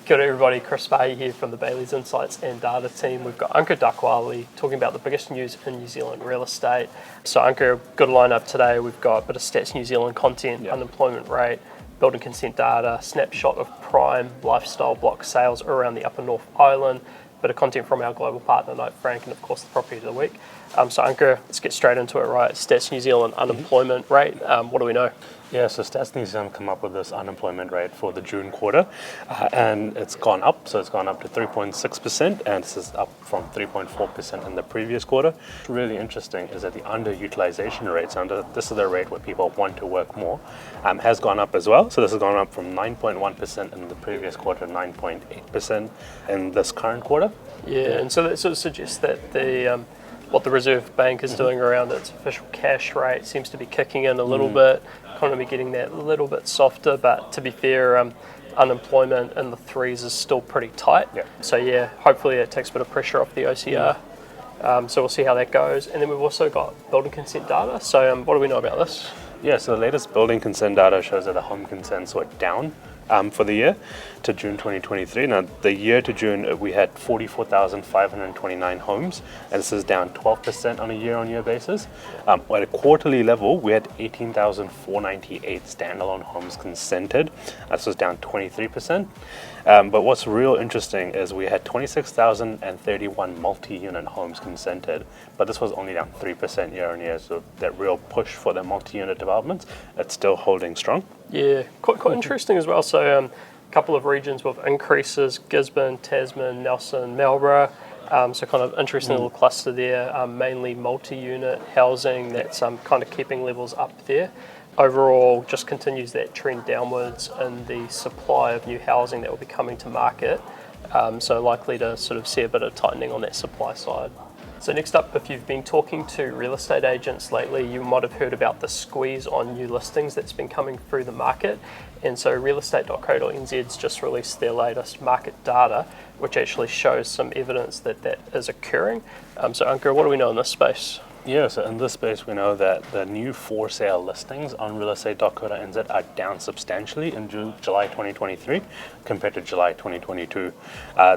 Kia ora everybody, Chris Farhi here from the Bayleys Insights and Data team. We've got Ankur Dakwale talking about the biggest news in New Zealand real estate. So Ankur, good lineup today. We've got a bit of Stats New Zealand content, unemployment rate, building consent data, snapshot of prime lifestyle block sales around the Upper North Island, bit of content from our global partner, Knight Frank, and of course the property of the week. So Ankur, let's get straight into it, right? Stats New Zealand unemployment rate, what do we know? Yeah, so Stats New Zealand come up with this unemployment rate for the June quarter, and it's gone up. So it's gone up to 3.6%, and this is up from 3.4% in the previous quarter. What's really interesting is that the underutilization rates, this is the rate where people want to work more, has gone up as well. So this has gone up from 9.1% in the previous quarter, 9.8% in this current quarter. Yeah, and so that sort of suggests that the what the Reserve Bank is doing around its official cash rate seems to be kicking in a little bit, economy getting that little bit softer, but to be fair, unemployment in the threes is still pretty tight. Yeah. So yeah, hopefully it takes a bit of pressure off the OCR. So we'll see how that goes. And then we've also got building consent data. So what do we know about this? Yeah, so the latest building consent data shows that the home consents were down for the year to June 2023. Now, the year to June, we had 44,529 homes, and this is down 12% on a year-on-year basis. At a quarterly level, we had 18,498 standalone homes consented. This was down 23%. But what's real interesting is we had 26,031 multi-unit homes consented, but this was only down 3% year-on-year. So that real push for the multi-unit developments, it's still holding strong. Yeah, quite interesting as well. So a couple of regions with increases: Gisborne, Tasman, Nelson, Marlborough. So kind of interesting little cluster there, mainly multi-unit housing that's kind of keeping levels up there. Overall, just continues that trend downwards in the supply of new housing that will be coming to market. So likely to sort of see a bit of tightening on that supply side. So next up, if you've been talking to real estate agents lately, you might have heard about the squeeze on new listings that's been coming through the market. And so realestate.co.nz's just released their latest market data, which actually shows some evidence that that is occurring. So Ankur, what do we know in this space? Yeah, so in this space, we know that the new for sale listings on realestate.co.nz are down substantially in July 2023 compared to July 2022.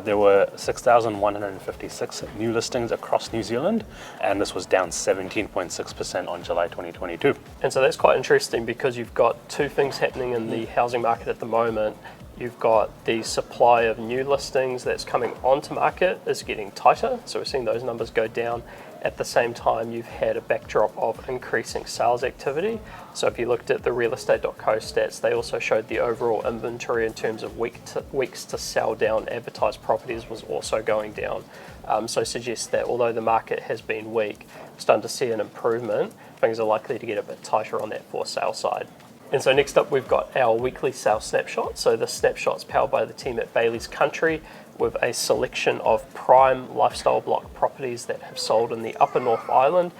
There were 6,156 new listings across New Zealand, and this was down 17.6% on July 2022. And so that's quite interesting because you've got two things happening in the housing market at the moment. You've got the supply of new listings that's coming onto market is getting tighter, so we're seeing those numbers go down. At the same time, you've had a backdrop of increasing sales activity. So if you looked at the realestate.co stats, they also showed the overall inventory in terms of weeks to sell down advertised properties was also going down. So suggests that although the market has been weak, we're starting to see an improvement. Things are likely to get a bit tighter on that for sale side. And so next up, we've got our weekly sales snapshot. So the snapshot's powered by the team at Bayleys Country with a selection of prime lifestyle block properties that have sold in the Upper North Island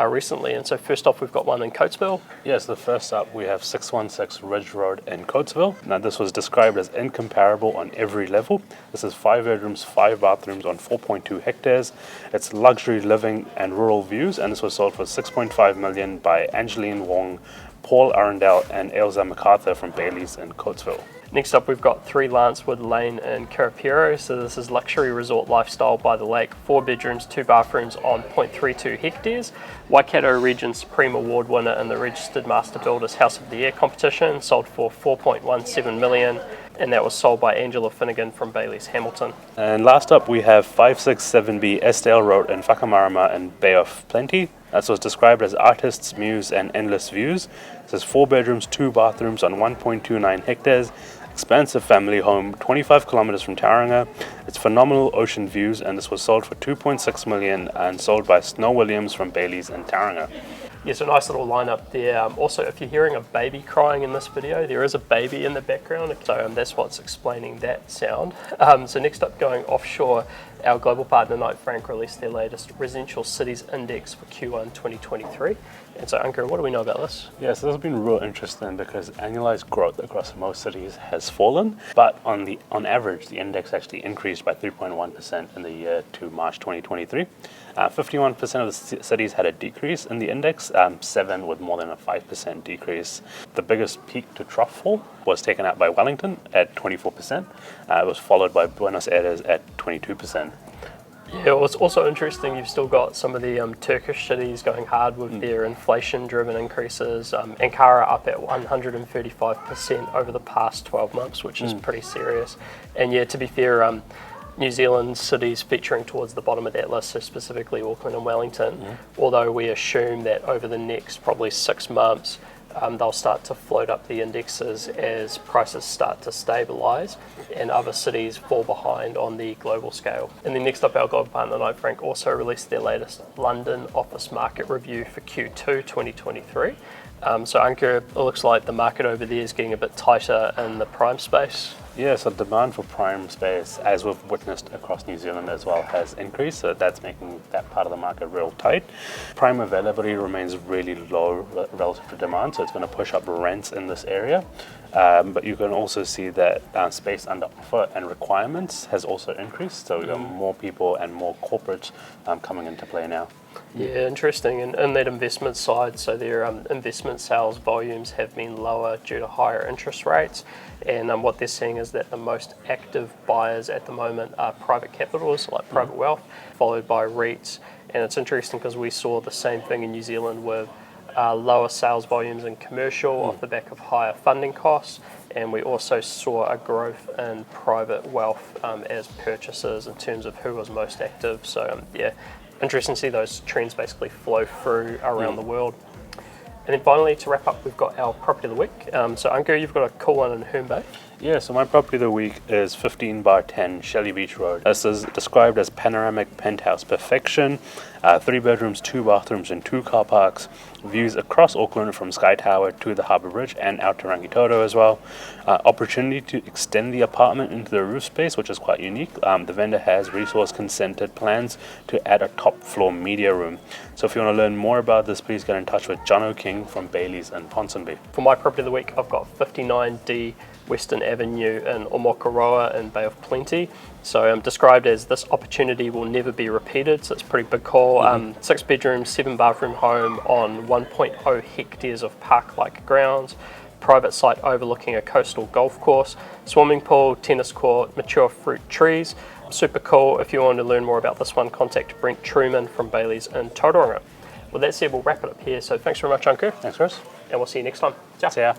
recently. And so first off, we've got one in Coatesville. Yes, the first up, we have 616 Ridge Road in Coatesville. Now, this was described as incomparable on every level. This is 5 bedrooms, 5 bathrooms on 4.2 hectares. It's luxury living and rural views, and this was sold for $6.5 million by Angeline Wong, Paul Arundel, and Ailsa MacArthur from Bayleys in Coatesville. Next up, we've got 3 Lancewood Lane in Karapiro. So this is luxury resort lifestyle by the lake, 4 bedrooms, 2 bathrooms on 0.32 hectares. Waikato Region Supreme Award winner in the Registered Master Builders House of the Year competition, sold for $4.17 million, and that was sold by Angela Finnegan from Bayleys Hamilton. And last up, we have 567B Estelle Road in Whakamarama in Bay of Plenty. This was described as artist's muse and endless views. This is 4 bedrooms, 2 bathrooms on 1.29 hectares. Expansive family home, 25 kilometers from Tauranga. It's phenomenal ocean views, and this was sold for $2.6 million and sold by Snow Williams from Bayleys in Tauranga. Yes, a nice little lineup there. Also, if you're hearing a baby crying in this video, there is a baby in the background, so that's what's explaining that sound. So next up, going offshore, our global partner Knight Frank released their latest Residential Cities Index for Q1 2023. And so, Ankur, what do we know about this? Yeah, so this has been real interesting because annualized growth across most cities has fallen, but on average, the index actually increased by 3.1% in the year to March 2023. 51% of the cities had a decrease in the index, 7 with more than a 5% decrease. The biggest peak to trough fall was taken out by Wellington at 24%. It was followed by Buenos Aires at 22%. Yeah, well, it's also interesting, you've still got some of the Turkish cities going hard with their inflation-driven increases. Ankara up at 135% over the past 12 months, which is pretty serious. And yeah, to be fair, New Zealand cities featuring towards the bottom of that list, so specifically Auckland and Wellington, although we assume that over the next probably 6 months, they'll start to float up the indexes as prices start to stabilise and other cities fall behind on the global scale. And then next up, our global partner Knight Frank also released their latest London office market review for Q2 2023. So Ankur, it looks like the market over there is getting a bit tighter in the prime space. Yeah, so demand for prime space, as we've witnessed across New Zealand as well, has increased. So that's making that part of the market real tight. Prime availability remains really low relative to demand, so it's going to push up rents in this area. But you can also see that space under offer and requirements has also increased. So we've got more people and more corporates coming into play now. Yeah, interesting. And in that investment side, so their investment sales volumes have been lower due to higher interest rates. And what they're seeing is that the most active buyers at the moment are private capitalists, like private wealth, followed by REITs. And it's interesting because we saw the same thing in New Zealand with lower sales volumes in commercial off the back of higher funding costs. And we also saw a growth in private wealth as purchasers in terms of who was most active. So yeah, interesting to see those trends basically flow through around the world. And then finally, to wrap up, we've got our property of the week. So Ankur, you've got a cool one in Herne Bay. Yeah, so my property of the week is 15/10 Shelley Beach Road. This is described as panoramic penthouse perfection, 3 bedrooms, 2 bathrooms, and 2 car parks. Views across Auckland from Sky Tower to the Harbour Bridge and out to Rangitoto as well. Opportunity to extend the apartment into the roof space, which is quite unique. The vendor has resource consented plans to add a top floor media room. So if you want to learn more about this, please get in touch with John O'King from Bayleys in Ponsonby. For my property of the week, I've got 59D Western Avenue in Omokoroa in Bay of Plenty. So described as this opportunity will never be repeated, so it's a pretty big call. 6 bedroom, 7 bathroom home on 1.0 hectares of park-like grounds, private site overlooking a coastal golf course, swimming pool, tennis court, mature fruit trees. Super cool. If you want to learn more about this one, contact Brent Truman from Bayleys in Tauranga. Well, that said, we'll wrap it up here. So thanks very much, Ankur. Thanks, Chris. And we'll see you next time. Ciao. See ya.